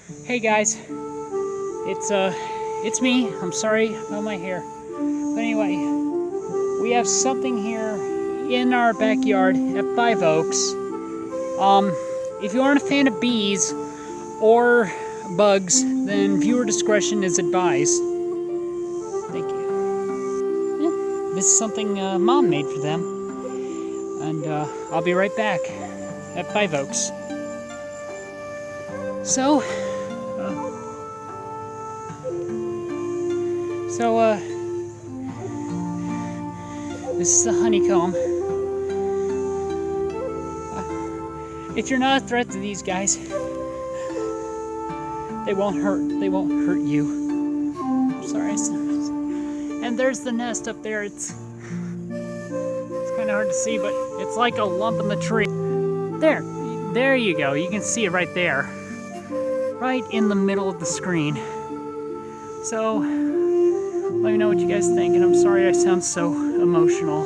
Hey guys, it's me. I'm sorry about my hair. But anyway, we have something here in our backyard at Five Oaks. If you aren't a fan of bees or bugs, then viewer discretion is advised. Thank you. Yeah, this is something Mom made for them. And I'll be right back at Five Oaks. So, this is a honeycomb. If you're not a threat to these guys, they won't hurt you. I'm sorry. And there's the nest up there. It's kind of hard to see, but it's like a lump in the tree. There you go. You can see it right there, right in the middle of the screen. So, let me know what you guys think, and I'm sorry I sound so emotional.